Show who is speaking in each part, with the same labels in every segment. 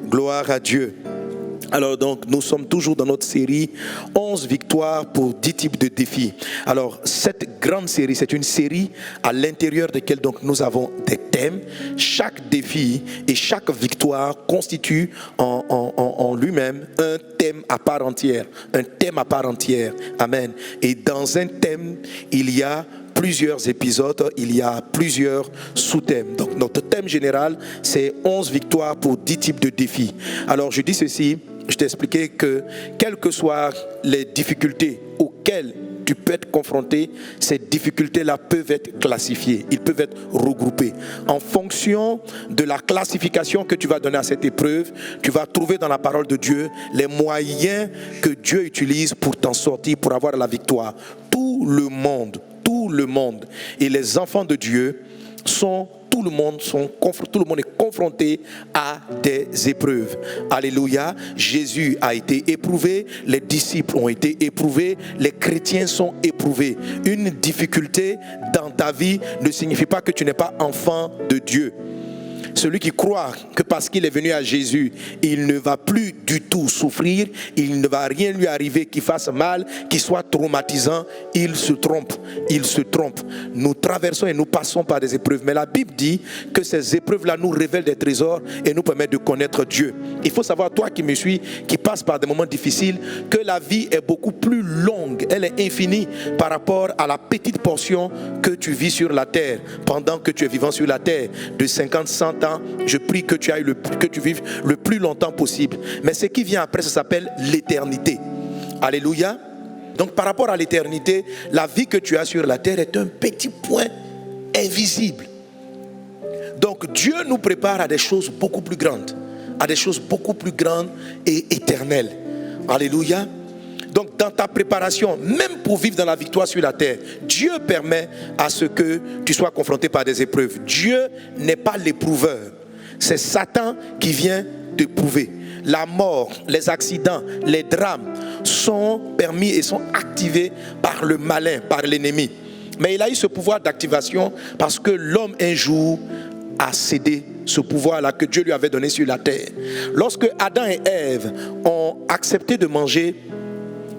Speaker 1: Gloire à Dieu. Alors donc, nous sommes toujours dans notre série 11 victoires pour 10 types de défis. Alors, cette grande série, c'est une série à l'intérieur de laquelle donc nous avons des thèmes. Chaque défi et chaque victoire constitue en lui-même un thème à part entière. Un thème à part entière. Amen. Et dans un thème, il y a plusieurs épisodes, il y a plusieurs sous-thèmes. Donc notre thème général, c'est 11 victoires pour 10 types de défis. Alors je dis ceci, je t'ai expliqué que quelles que soient les difficultés auxquelles tu peux être confronté, ces difficultés-là peuvent être classifiées, ils peuvent être regroupés. En fonction de la classification que tu vas donner à cette épreuve, tu vas trouver dans la parole de Dieu les moyens que Dieu utilise pour t'en sortir, pour avoir la victoire. Tout le monde et les enfants de Dieu tout le monde est confronté à des épreuves. Alléluia. Jésus a été éprouvé, les disciples ont été éprouvés, les chrétiens sont éprouvés. Une difficulté dans ta vie ne signifie pas que tu n'es pas enfant de Dieu. Celui qui croit que parce qu'il est venu à Jésus, il ne va plus du tout souffrir, il ne va rien lui arriver qui fasse mal, qui soit traumatisant, il se trompe. Nous traversons et nous passons par des épreuves, mais la Bible dit que ces épreuves-là nous révèlent des trésors et nous permettent de connaître Dieu. Il faut savoir, toi qui me suis, qui passe par des moments difficiles, que la vie est beaucoup plus longue, elle est infinie par rapport à la petite portion que tu vis sur la terre, pendant que tu es vivant sur la terre, de 50, 100 ans, je prie que tu vives le plus longtemps possible. Mais ce qui vient après, ça s'appelle l'éternité. Alléluia. Donc par rapport à l'éternité, la vie que tu as sur la terre est un petit point invisible. Donc Dieu nous prépare à des choses beaucoup plus grandes, et éternelles. Alléluia. Donc dans ta préparation, même pour vivre dans la victoire sur la terre, Dieu permet à ce que tu sois confronté par des épreuves. Dieu n'est pas l'éprouveur. C'est Satan qui vient t'éprouver. La mort, les accidents, les drames sont permis et sont activés par le malin, par l'ennemi. Mais il a eu ce pouvoir d'activation parce que l'homme un jour a cédé ce pouvoir-là que Dieu lui avait donné sur la terre. Lorsque Adam et Ève ont accepté de manger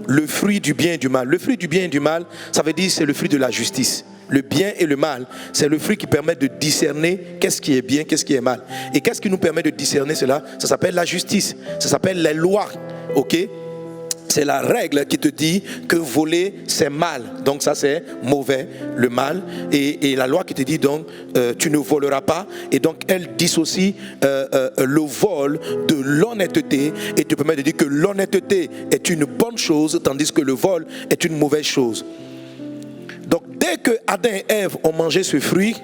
Speaker 1: le fruit du bien et du mal. Le fruit du bien et du mal, ça veut dire c'est le fruit de la justice. Le bien et le mal, c'est le fruit qui permet de discerner qu'est-ce qui est bien, qu'est-ce qui est mal. Et qu'est-ce qui nous permet de discerner cela? Ça s'appelle la justice, ça s'appelle les lois. Ok? C'est la règle qui te dit que voler c'est mal, donc ça c'est mauvais, le mal, et la loi qui te dit donc tu ne voleras pas, et donc elle dissocie le vol de l'honnêteté et te permet de dire que l'honnêteté est une bonne chose tandis que le vol est une mauvaise chose. Donc dès que Adam et Ève ont mangé ce fruit,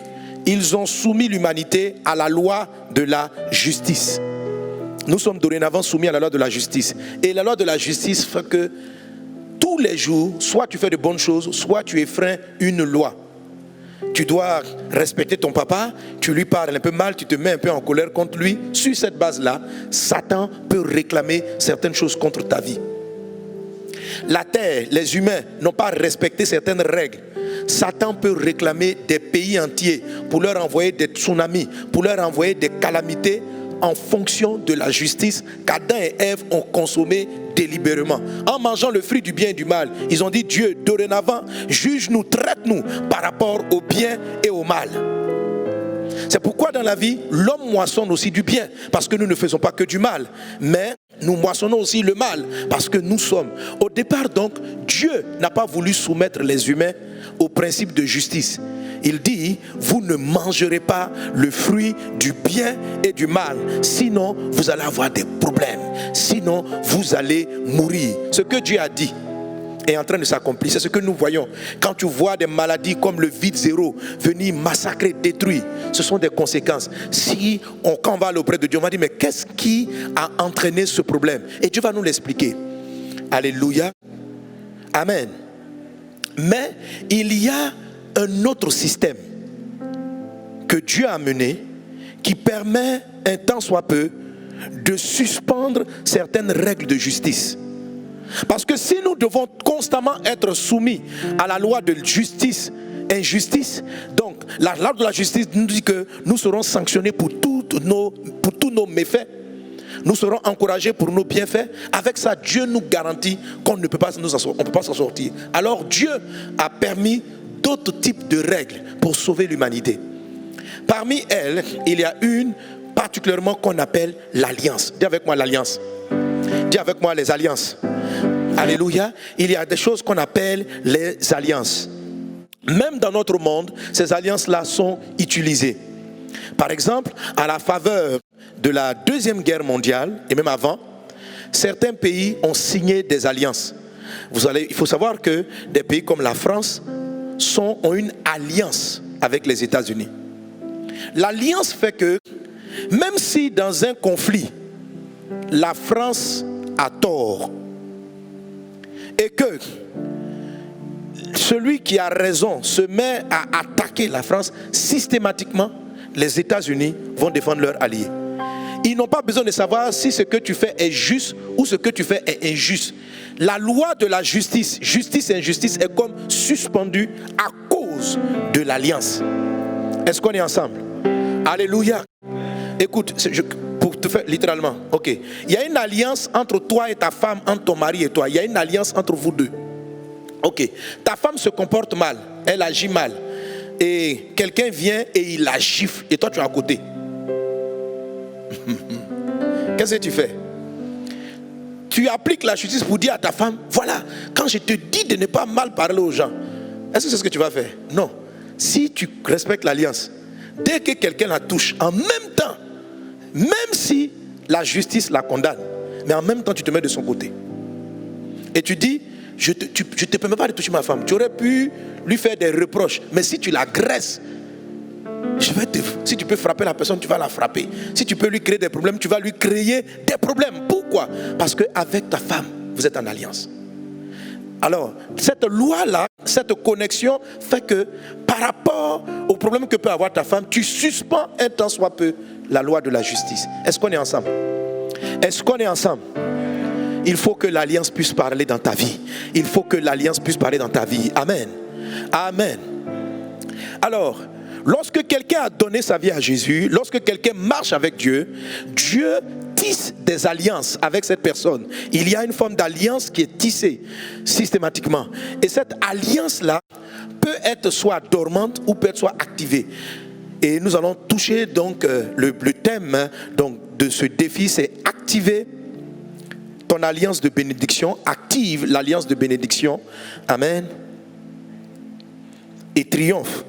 Speaker 1: ils ont soumis l'humanité à la loi de la justice. Nous sommes dorénavant soumis à la loi de la justice. Et la loi de la justice fait que tous les jours, soit tu fais de bonnes choses, soit tu effreins une loi. Tu dois respecter ton papa, tu lui parles un peu mal, tu te mets un peu en colère contre lui. Sur cette base-là, Satan peut réclamer certaines choses contre ta vie. La terre, les humains n'ont pas respecté certaines règles. Satan peut réclamer des pays entiers pour leur envoyer des tsunamis, pour leur envoyer des calamités en fonction de la justice qu'Adam et Ève ont consommé délibérément. En mangeant le fruit du bien et du mal, ils ont dit Dieu, dorénavant, juge-nous, traite-nous par rapport au bien et au mal. C'est pourquoi dans la vie, l'homme moissonne aussi du bien, parce que nous ne faisons pas que du mal, mais nous moissonnons aussi le mal, parce que nous sommes. Au départ donc, Dieu n'a pas voulu soumettre les humains au principe de justice. Il dit, vous ne mangerez pas le fruit du bien et du mal, sinon vous allez avoir des problèmes, sinon vous allez mourir. Ce que Dieu a dit est en train de s'accomplir, c'est ce que nous voyons. Quand tu vois des maladies comme le vide zéro venir massacrer, détruire, ce sont des conséquences. Quand on va aller auprès de Dieu, on va dire, mais qu'est-ce qui a entraîné ce problème? Et Dieu va nous l'expliquer. Alléluia. Amen. Mais il y a un autre système que Dieu a mené qui permet, un temps soit peu, de suspendre certaines règles de justice. Parce que si nous devons constamment être soumis à la loi de justice, injustice, donc la loi de la justice nous dit que nous serons sanctionnés pour tous nos méfaits. Nous serons encouragés pour nos bienfaits. Avec ça, Dieu nous garantit qu'on ne peut pas s'en sortir. Alors Dieu a permis d'autres types de règles pour sauver l'humanité. Parmi elles, il y a une particulièrement qu'on appelle l'alliance. Dis avec moi l'alliance. Dis avec moi les alliances. Alléluia. Il y a des choses qu'on appelle les alliances. Même dans notre monde, ces alliances-là sont utilisées. Par exemple, à la faveur de la Deuxième Guerre mondiale, et même avant, certains pays ont signé des alliances. Il faut savoir que des pays comme la France ont une alliance avec les États-Unis. L'alliance fait que, même si dans un conflit, la France a tort, et que celui qui a raison se met à attaquer la France, systématiquement, les États-Unis vont défendre leurs alliés. Ils n'ont pas besoin de savoir si ce que tu fais est juste ou ce que tu fais est injuste. La loi de la justice, justice et injustice, est comme suspendue à cause de l'alliance. Est-ce qu'on est ensemble? Alléluia. Écoute, pour te faire littéralement, ok. Il y a une alliance entre toi et ta femme, entre ton mari et toi. Il y a une alliance entre vous deux. Ok. Ta femme se comporte mal, elle agit mal. Et quelqu'un vient et il la gifle. Et toi tu es à côté. Qu'est-ce que tu fais? Tu appliques la justice pour dire à ta femme, voilà, quand je te dis de ne pas mal parler aux gens, est-ce que c'est ce que tu vas faire? Non. Si tu respectes l'alliance, dès que quelqu'un la touche, en même temps, même si la justice la condamne, mais en même temps tu te mets de son côté. Et tu dis, je ne te permets pas de toucher ma femme. Tu aurais pu lui faire des reproches, mais si tu l'agresses, si tu peux frapper la personne, tu vas la frapper. Si tu peux lui créer des problèmes, tu vas lui créer des problèmes. Pourquoi? Parce qu'avec ta femme, vous êtes en alliance. Alors, cette loi-là, cette connexion fait que par rapport au problème que peut avoir ta femme, tu suspends un tant soit peu la loi de la justice. Est-ce qu'on est ensemble? Est-ce qu'on est ensemble? Il faut que l'alliance puisse parler dans ta vie. Il faut que l'alliance puisse parler dans ta vie. Amen. Amen. Alors, lorsque quelqu'un a donné sa vie à Jésus, lorsque quelqu'un marche avec Dieu, Dieu tisse des alliances avec cette personne. Il y a une forme d'alliance qui est tissée systématiquement. Et cette alliance-là peut être soit dormante ou peut être soit activée. Et nous allons toucher donc le thème donc, de ce défi, c'est activer ton alliance de bénédiction. Active l'alliance de bénédiction. Amen. Et triomphe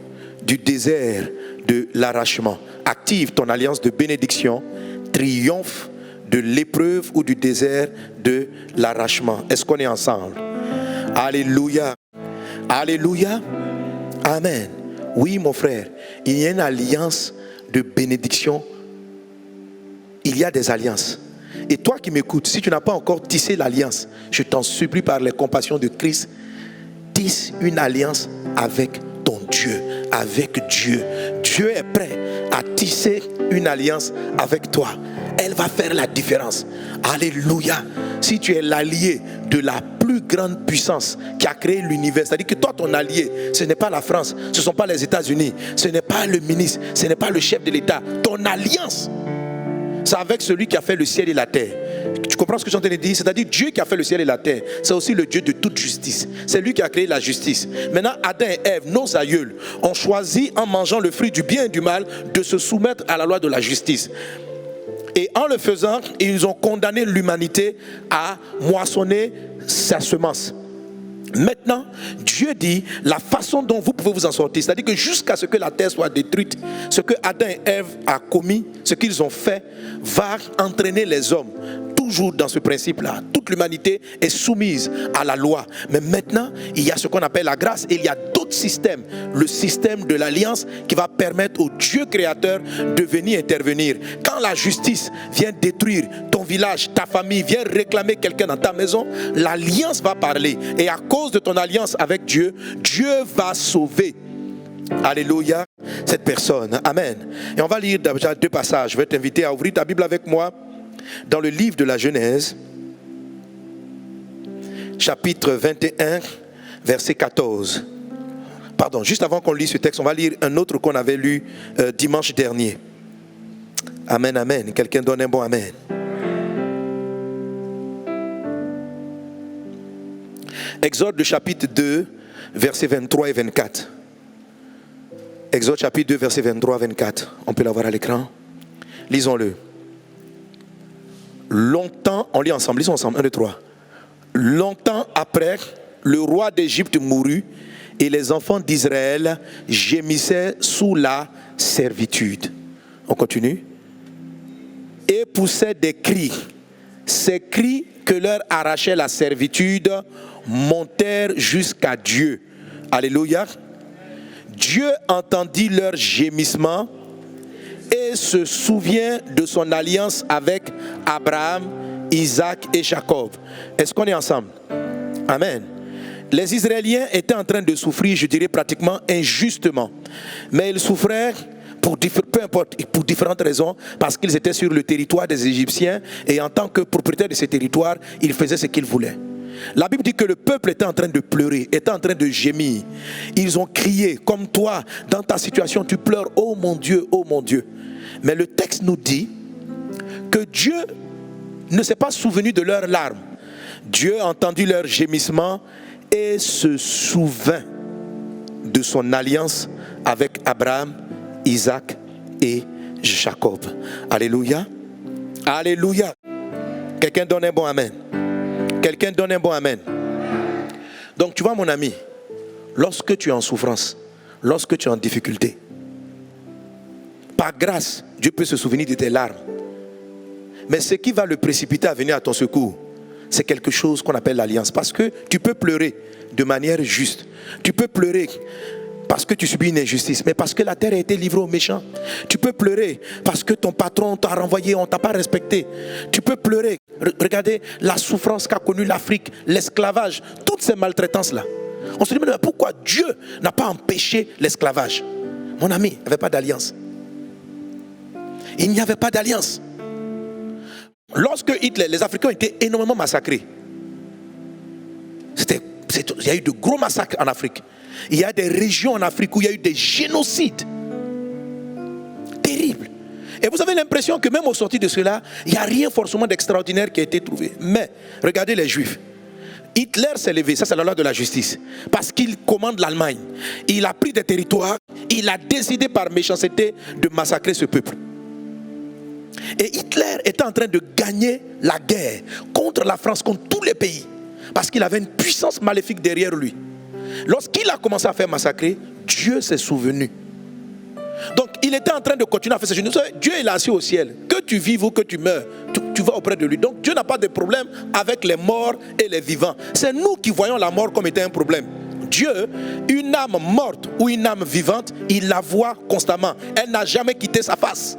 Speaker 1: du désert de l'arrachement. Active ton alliance de bénédiction. Triomphe de l'épreuve ou du désert de l'arrachement. Est-ce qu'on est ensemble? Alléluia. Alléluia. Amen. Oui, mon frère, il y a une alliance de bénédiction. Il y a des alliances. Et toi qui m'écoutes, si tu n'as pas encore tissé l'alliance, je t'en supplie par les compassions de Christ, tisse une alliance avec ton Dieu, avec Dieu. Dieu est prêt à tisser une alliance avec toi. Elle va faire la différence. Alléluia. Si tu es l'allié de la plus grande puissance qui a créé l'univers, c'est-à-dire que toi, ton allié, ce n'est pas la France, ce ne sont pas les États-Unis, ce n'est pas le ministre, ce n'est pas le chef de l'État. Ton alliance, c'est avec celui qui a fait le ciel et la terre. Tu comprends ce que je suis en train de dire? C'est-à-dire Dieu qui a fait le ciel et la terre, c'est aussi le Dieu de toute justice. C'est lui qui a créé la justice. Maintenant, Adam et Ève, nos aïeuls, ont choisi en mangeant le fruit du bien et du mal de se soumettre à la loi de la justice. Et en le faisant, ils ont condamné l'humanité à moissonner sa semence. Maintenant, Dieu dit la façon dont vous pouvez vous en sortir, c'est-à-dire que jusqu'à ce que la terre soit détruite, ce que Adam et Ève a commis, ce qu'ils ont fait, va entraîner les hommes. Toujours dans ce principe-là, toute l'humanité est soumise à la loi. Mais maintenant, il y a ce qu'on appelle la grâce et il y a d'autres systèmes. Le système de l'alliance qui va permettre au Dieu créateur de venir intervenir. Quand la justice vient détruire ton village, ta famille, vient réclamer quelqu'un dans ta maison, l'alliance va parler. Et à cause de ton alliance avec Dieu, Dieu va sauver. Alléluia, cette personne. Amen. Et on va lire déjà 2 passages. Je vais t'inviter à ouvrir ta Bible avec moi. Dans le livre de la Genèse, chapitre 21, verset 14. Pardon, juste avant qu'on lise ce texte, on va lire un autre qu'on avait lu dimanche dernier. Amen, amen. Quelqu'un donne un bon amen. Exode chapitre 2, versets 23 et 24. Exode chapitre 2, versets 23 et 24. On peut l'avoir à l'écran. Lisons-le. Longtemps, on lit ensemble, lisons ensemble, 1, 2, 3. Longtemps après, le roi d'Égypte mourut et les enfants d'Israël gémissaient sous la servitude. On continue. Et poussaient des cris. Ces cris que leur arrachait la servitude montèrent jusqu'à Dieu. Alléluia. Dieu entendit leurs gémissements et se souvient de son alliance avec Abraham, Isaac et Jacob. Est-ce qu'on est ensemble? Amen. Les Israéliens étaient en train de souffrir, je dirais pratiquement injustement. Mais ils souffraient peu importe, pour différentes raisons, parce qu'ils étaient sur le territoire des Égyptiens et en tant que propriétaires de ces territoires, ils faisaient ce qu'ils voulaient. La Bible dit que le peuple était en train de pleurer, était en train de gémir. Ils ont crié, comme toi, dans ta situation, tu pleures, oh mon Dieu, oh mon Dieu. Mais le texte nous dit que Dieu ne s'est pas souvenu de leurs larmes. Dieu a entendu leurs gémissements et se souvint de son alliance avec Abraham, Isaac et Jacob. Alléluia. Alléluia. Quelqu'un donne un bon amen. Quelqu'un donne un bon amen. Donc tu vois mon ami, lorsque tu es en souffrance, lorsque tu es en difficulté, par grâce, Dieu peut se souvenir de tes larmes. Mais ce qui va le précipiter à venir à ton secours, c'est quelque chose qu'on appelle l'alliance. Parce que tu peux pleurer de manière juste. Tu peux pleurer parce que tu subis une injustice, mais parce que la terre a été livrée aux méchants. Tu peux pleurer parce que ton patron t'a renvoyé, on ne t'a pas respecté. Tu peux pleurer. Regardez la souffrance qu'a connue l'Afrique, l'esclavage, toutes ces maltraitances-là. On se dit, mais pourquoi Dieu n'a pas empêché l'esclavage? Mon ami, il n'y avait pas d'alliance. Il n'y avait pas d'alliance. Lorsque Hitler, les Africains ont été énormément massacrés. Il y a eu de gros massacres en Afrique. Il y a des régions en Afrique où il y a eu des génocides terribles. Et vous avez l'impression que même au sortir de cela, il n'y a rien forcément d'extraordinaire qui a été trouvé. Mais regardez les Juifs. Hitler s'est levé, ça c'est la loi de la justice, parce qu'il commande l'Allemagne. Il a pris des territoires, il a décidé par méchanceté de massacrer ce peuple. Et Hitler était en train de gagner la guerre contre la France, contre tous les pays, parce qu'il avait une puissance maléfique derrière lui. Lorsqu'il a commencé à faire massacrer, Dieu s'est souvenu. Donc il était en train de continuer à faire ce genre de choses. Dieu est assis au ciel. Que tu vives ou que tu meurs, tu vas auprès de lui. Donc Dieu n'a pas de problème avec les morts et les vivants. C'est nous qui voyons la mort comme étant un problème. Dieu, une âme morte ou une âme vivante, il la voit constamment. Elle n'a jamais quitté sa face.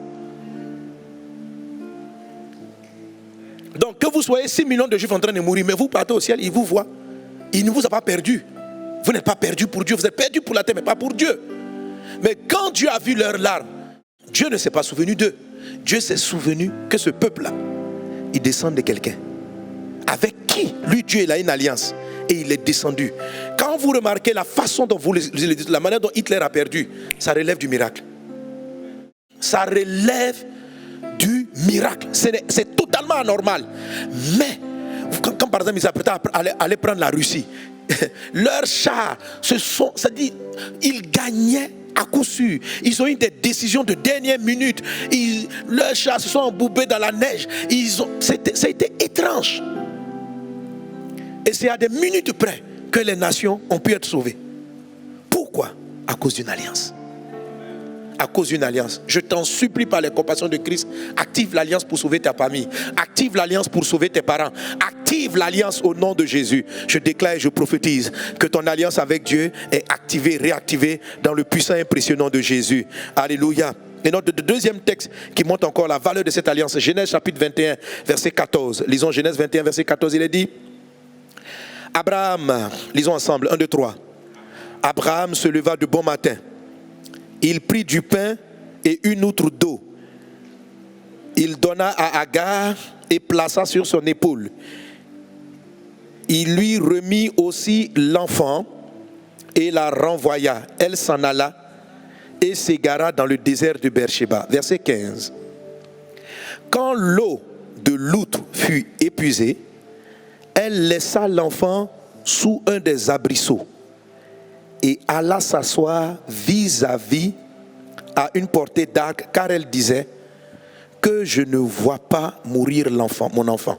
Speaker 1: Donc que vous soyez 6 millions de Juifs en train de mourir, mais vous partez au ciel, il vous voit. Il ne vous a pas perdu. Vous n'êtes pas perdu pour Dieu, vous êtes perdu pour la terre, mais pas pour Dieu. Mais quand Dieu a vu leurs larmes, Dieu ne s'est pas souvenu d'eux. Dieu s'est souvenu que ce peuple-là, il descend de quelqu'un avec qui, lui, Dieu, il a une alliance. Et il est descendu. Quand vous remarquez la façon dont vous le dites, la manière dont Hitler a perdu, ça relève du miracle. Ça relève du miracle. C'est totalement anormal. Mais, quand par exemple, ils s'apprêtaient à aller prendre la Russie, leurs chars, ils gagnaient à coup sûr. Ils ont eu des décisions de dernière minute. Leurs chars se sont embourbés dans la neige. Ça a été étrange. Et c'est à des minutes près que les nations ont pu être sauvées. Pourquoi? À cause d'une alliance. À cause d'une alliance. Je t'en supplie par les compassions de Christ, active l'alliance pour sauver ta famille. Active l'alliance pour sauver tes parents. Active l'alliance au nom de Jésus. Je déclare et je prophétise que ton alliance avec Dieu est activée, réactivée dans le puissant et impressionnant de Jésus. Alléluia. Et notre deuxième texte qui montre encore la valeur de cette alliance, Genèse chapitre 21, verset 14. Lisons Genèse 21, verset 14, il est dit: Abraham, lisons ensemble, 1, 2, 3. Abraham se leva de bon matin. Il prit du pain et une outre d'eau. Il donna à Agar et plaça sur son épaule. Il lui remit aussi l'enfant et la renvoya. Elle s'en alla et s'égara dans le désert de Beersheba. Verset 15. Quand l'eau de l'outre fut épuisée, elle laissa l'enfant sous un des arbrisseaux et alla s'asseoir vis-à-vis à une portée d'arc, car elle disait que je ne vois pas mourir mon enfant.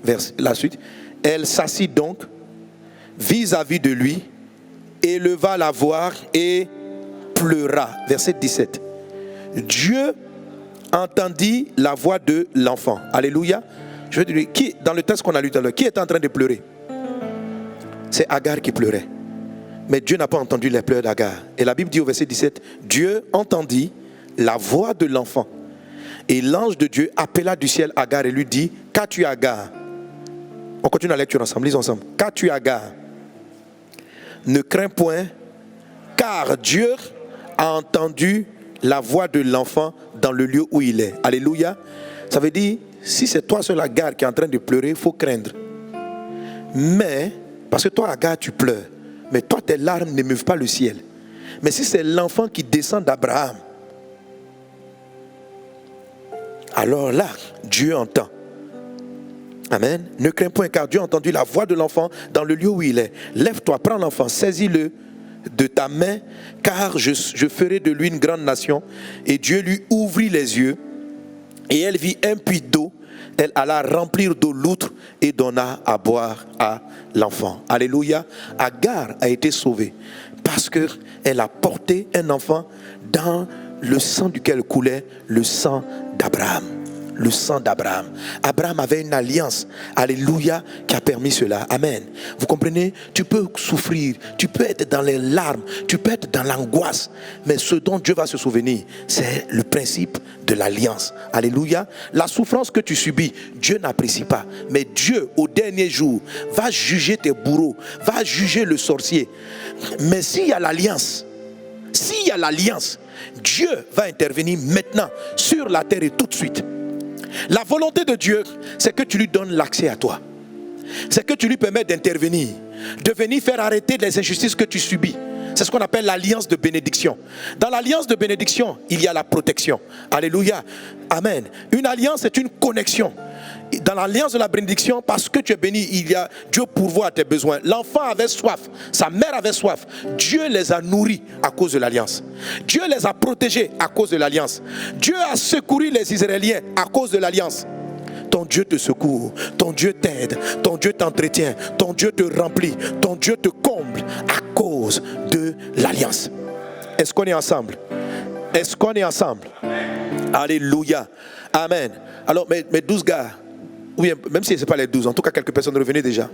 Speaker 1: Vers la suite, elle s'assit donc vis-à-vis de lui, éleva la voix et pleura. Verset 17. Dieu entendit la voix de l'enfant. Alléluia. Je veux dire, dans le texte qu'on a lu tout à l'heure, qui est en train de pleurer? C'est Agar qui pleurait. Mais Dieu n'a pas entendu les pleurs d'Agar. Et la Bible dit au verset 17, Dieu entendit la voix de l'enfant. Et l'ange de Dieu appela du ciel Agar et lui dit, qu'as-tu Agar? On continue la lecture ensemble, lisons ensemble. Qu'as-tu Agar? Ne crains point, car Dieu a entendu la voix de l'enfant dans le lieu où il est. Alléluia. Ça veut dire, si c'est toi seul Agar qui est en train de pleurer, il faut craindre. Mais, parce que toi Agar tu pleures, mais toi tes larmes n'émeuvent pas le ciel. Mais si c'est l'enfant qui descend d'Abraham, alors là, Dieu entend. Amen. Ne crains point, car Dieu a entendu la voix de l'enfant dans le lieu où il est. Lève-toi, prends l'enfant, saisis-le de ta main, car je ferai de lui une grande nation. Et Dieu lui ouvrit les yeux, et elle vit un puits d'eau. Elle alla remplir d'eau l'outre et donna à boire à l'enfant. Alléluia. Agar a été sauvée parce qu'elle a porté un enfant dans le sang duquel coulait le sang d'Abraham. Le sang d'Abraham. Abraham avait une alliance, alléluia, qui a permis cela. Amen. Vous comprenez? Tu peux souffrir, tu peux être dans les larmes, tu peux être dans l'angoisse, mais ce dont Dieu va se souvenir, c'est le principe de l'alliance. Alléluia. La souffrance que tu subis, Dieu n'apprécie pas, mais Dieu, au dernier jour, va juger tes bourreaux, va juger le sorcier. Mais s'il y a l'alliance, Dieu va intervenir maintenant sur la terre et tout de suite. La volonté de Dieu, c'est que tu lui donnes l'accès à toi. C'est que tu lui permets d'intervenir, de venir faire arrêter les injustices que tu subis. C'est ce qu'on appelle l'alliance de bénédiction. Dans l'alliance de bénédiction, il y a la protection. Alléluia. Amen. Une alliance, c'est une connexion. Dans l'alliance de la bénédiction, parce que tu es béni, Dieu pourvoit à tes besoins. L'enfant avait soif, sa mère avait soif. Dieu les a nourris à cause de l'alliance. Dieu les a protégés à cause de l'alliance. Dieu a secouru les Israéliens à cause de l'alliance. Ton Dieu te secourt, ton Dieu t'aide, ton Dieu t'entretient, ton Dieu te remplit, ton Dieu te comble à cause de l'alliance. Est-ce qu'on est ensemble? Est-ce qu'on est ensemble? Alléluia. Amen. Alors, mes 12 gars, ou bien, même si ce n'est pas les 12, en tout cas quelques personnes revenaient déjà.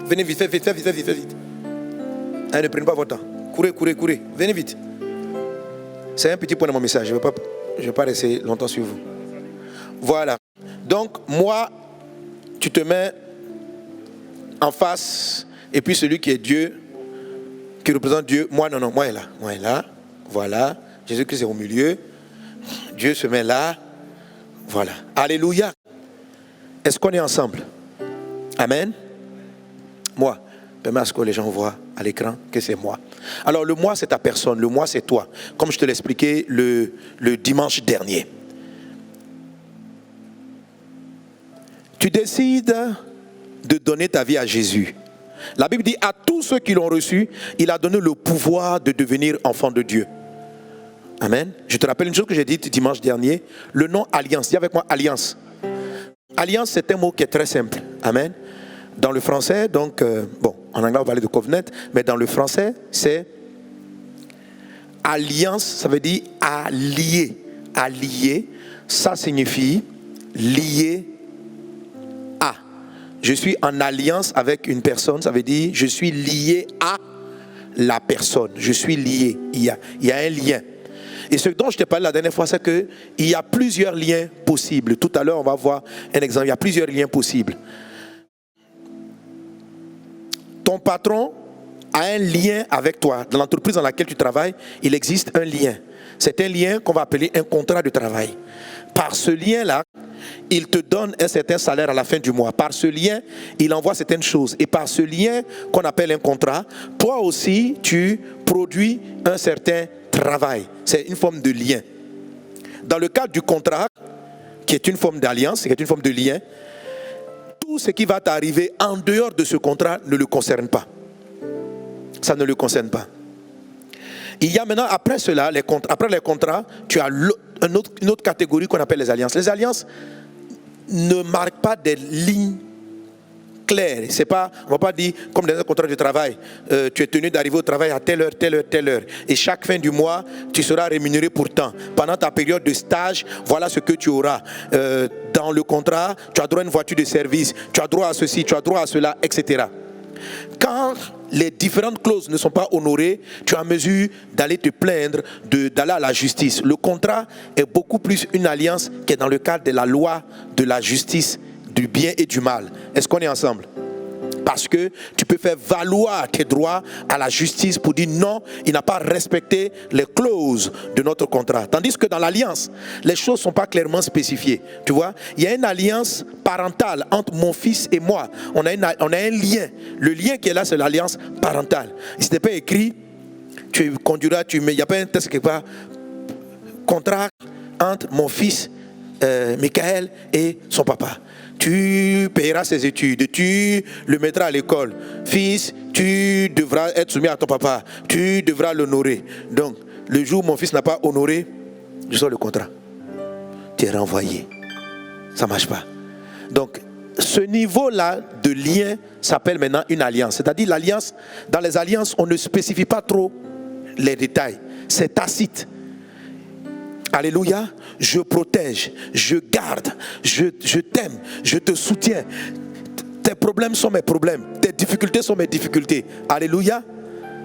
Speaker 1: Venez vite, faites vite. Allez, ne prenez pas votre temps. Courez. Venez vite. C'est un petit point de mon message. Je ne vais pas rester longtemps sur vous. Voilà. Donc, moi, tu te mets en face, et puis celui qui est Dieu, qui représente Dieu, moi est là. Voilà. Jésus-Christ est au milieu. Dieu se met là. Voilà. Alléluia. Est-ce qu'on est ensemble? Amen. Moi. Permets à ce que les gens voient à l'écran que c'est moi. Alors le moi, c'est ta personne. Le moi, c'est toi. Comme je te l'ai expliqué le dimanche dernier. Tu décides de donner ta vie à Jésus. La Bible dit à tous ceux qui l'ont reçu, il a donné le pouvoir de devenir enfant de Dieu. Amen. Je te rappelle une chose que j'ai dite dimanche dernier. Le nom alliance. Dis avec moi alliance. Alliance, c'est un mot qui est très simple. Amen. Dans le français, donc, en anglais on va parler de covenant, mais dans le français, c'est alliance, ça veut dire allier. Allier, ça signifie lier à. Je suis en alliance avec une personne, ça veut dire je suis lié à la personne. Je suis lié, il y a un lien. Et ce dont je t'ai parlé la dernière fois, c'est qu'il y a plusieurs liens possibles. Tout à l'heure, on va voir un exemple. Il y a plusieurs liens possibles. Ton patron a un lien avec toi. Dans l'entreprise dans laquelle tu travailles, il existe un lien. C'est un lien qu'on va appeler un contrat de travail. Par ce lien-là, il te donne un certain salaire à la fin du mois. Par ce lien, il envoie certaines choses. Et par ce lien qu'on appelle un contrat, toi aussi, tu produis un certain travail. C'est une forme de lien. Dans le cadre du contrat, qui est une forme d'alliance, qui est une forme de lien, tout ce qui va t'arriver en dehors de ce contrat ne le concerne pas. Ça ne le concerne pas. Il y a maintenant, après cela, après les contrats, tu as une autre catégorie qu'on appelle les alliances. Les alliances ne marquent pas des lignes claires. C'est pas, on ne va pas dire, comme dans un contrat de travail, tu es tenu d'arriver au travail à telle heure, telle heure, telle heure. Et chaque fin du mois, tu seras rémunéré pour tant. Pendant ta période de stage, voilà ce que tu auras. Dans le contrat, tu as droit à une voiture de service, tu as droit à ceci, tu as droit à cela, etc. Quand les différentes clauses ne sont pas honorées, tu es en mesure d'aller te plaindre, d'aller à la justice. Le contrat est beaucoup plus une alliance qui est dans le cadre de la loi, de la justice, du bien et du mal. Est-ce qu'on est ensemble? Parce que tu peux faire valoir tes droits à la justice pour dire non, il n'a pas respecté les clauses de notre contrat. Tandis que dans l'alliance, les choses ne sont pas clairement spécifiées. Tu vois, il y a une alliance parentale entre mon fils et moi. On a un lien. Le lien qui est là, c'est l'alliance parentale. Il n'était pas écrit, tu conduiras, il n'y a pas un texte quelque part, contrat entre mon fils, Michael, et son papa. Tu payeras ses études, tu le mettras à l'école. Fils, tu devras être soumis à ton papa, tu devras l'honorer. Donc, le jour où mon fils n'a pas honoré, je sors le contrat. Tu es renvoyé. Ça ne marche pas. Donc, ce niveau-là de lien s'appelle maintenant une alliance. C'est-à-dire l'alliance, dans les alliances, on ne spécifie pas trop les détails. C'est tacite. Alléluia, je protège, je garde, je t'aime, je te soutiens. Tes problèmes sont mes problèmes, tes difficultés sont mes difficultés. Alléluia.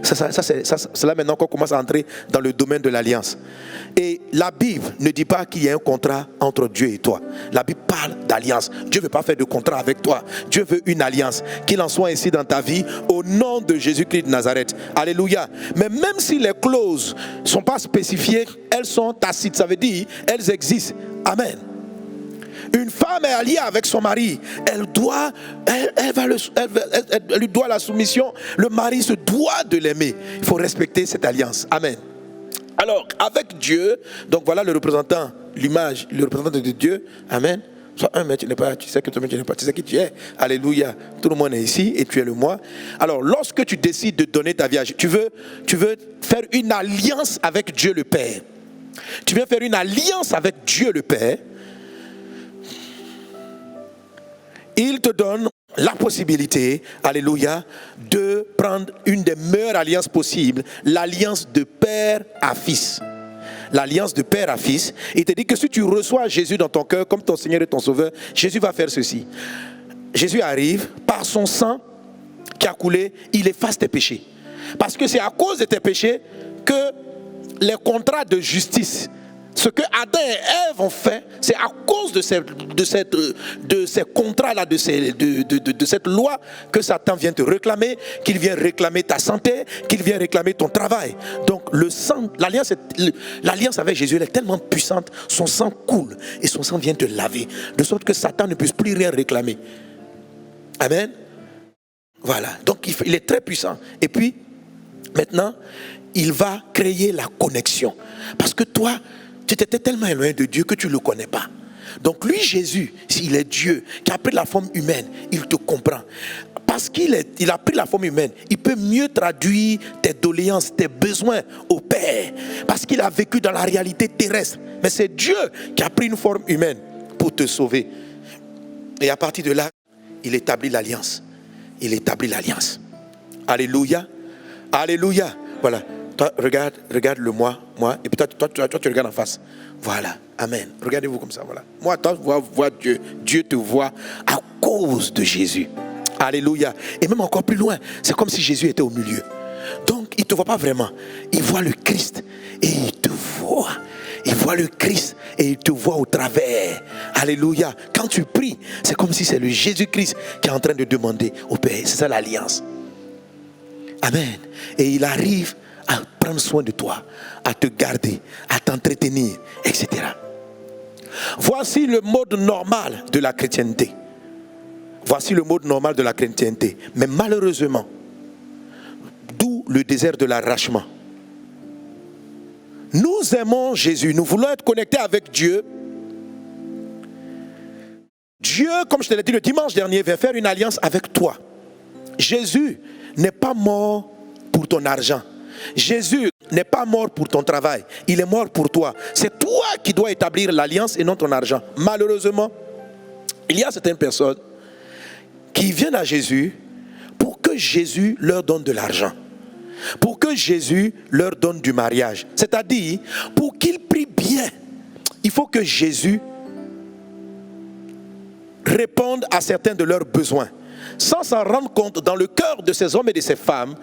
Speaker 1: C'est là maintenant qu'on commence à entrer dans le domaine de l'alliance. Et la Bible ne dit pas qu'il y a un contrat entre Dieu et toi. La Bible parle d'alliance. Dieu ne veut pas faire de contrat avec toi. Dieu veut une alliance. Qu'il en soit ainsi dans ta vie au nom de Jésus-Christ de Nazareth. Alléluia. Mais même si les clauses ne sont pas spécifiées, elles sont tacites. Ça veut dire elles existent. Amen. Une femme est alliée avec son mari. Elle lui doit la soumission. Le mari se doit de l'aimer. Il faut respecter cette alliance. Amen. Alors, avec Dieu, donc voilà le représentant, l'image, le représentant de Dieu. Amen. Sois un, mais tu n'es pas, tu sais que toi-même tu n'es pas, tu sais qui tu es. Alléluia. Tout le monde est ici et tu es le moi. Alors, lorsque tu décides de donner ta vie à Dieu, tu veux faire une alliance avec Dieu le Père. Tu veux faire une alliance avec Dieu le Père. Il te donne la possibilité, alléluia, de prendre une des meilleures alliances possibles, l'alliance de père à fils. L'alliance de père à fils. Il te dit que si tu reçois Jésus dans ton cœur comme ton Seigneur et ton Sauveur, Jésus va faire ceci. Jésus arrive, par son sang qui a coulé, il efface tes péchés. Parce que c'est à cause de tes péchés que les contrats de justice, ce que Adam et Ève ont fait, c'est à cause de ces contrats-là, de cette loi que Satan vient te réclamer, qu'il vient réclamer ta santé, qu'il vient réclamer ton travail. Donc le sang, l'alliance avec Jésus, elle est tellement puissante, son sang coule et son sang vient te laver, de sorte que Satan ne puisse plus rien réclamer. Amen. Voilà, donc il est très puissant. Et puis, maintenant, il va créer la connexion. Parce que toi, tu étais tellement éloigné de Dieu que tu ne le connais pas. Donc lui, Jésus, s'il est Dieu, qui a pris la forme humaine, il te comprend. Parce qu'il a pris la forme humaine, il peut mieux traduire tes doléances, tes besoins au Père. Parce qu'il a vécu dans la réalité terrestre. Mais c'est Dieu qui a pris une forme humaine pour te sauver. Et à partir de là, il établit l'alliance. Il établit l'alliance. Alléluia. Alléluia. Voilà. Toi, regarde-le moi, et puis toi, tu regardes en face. Voilà, amen. Regardez-vous comme ça, voilà. Moi, toi, vois Dieu. Dieu te voit à cause de Jésus. Alléluia. Et même encore plus loin, c'est comme si Jésus était au milieu. Donc, il ne te voit pas vraiment. Il voit le Christ et il te voit. Il voit le Christ et il te voit au travers. Alléluia. Quand tu pries, c'est comme si c'est le Jésus-Christ qui est en train de demander au Père. C'est ça l'alliance. Amen. Et il arrive à prendre soin de toi, à te garder, à t'entretenir, etc. Voici le mode normal de la chrétienté. Voici le mode normal de la chrétienté. Mais malheureusement, d'où le désert de l'arrachement. Nous aimons Jésus, nous voulons être connectés avec Dieu, Dieu, comme je te l'ai dit le dimanche dernier, vient faire une alliance avec toi. Jésus n'est pas mort pour ton argent. Jésus n'est pas mort pour ton travail. Il est mort pour toi. C'est toi qui dois établir l'alliance et non ton argent. Malheureusement, il y a certaines personnes qui viennent à Jésus pour que Jésus leur donne de l'argent. Pour que Jésus leur donne du mariage. C'est-à-dire, pour qu'ils prient bien, il faut que Jésus réponde à certains de leurs besoins. Sans s'en rendre compte, dans le cœur de ces hommes et de ces femmes,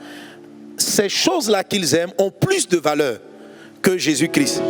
Speaker 1: ces choses-là qu'ils aiment ont plus de valeur que Jésus-Christ.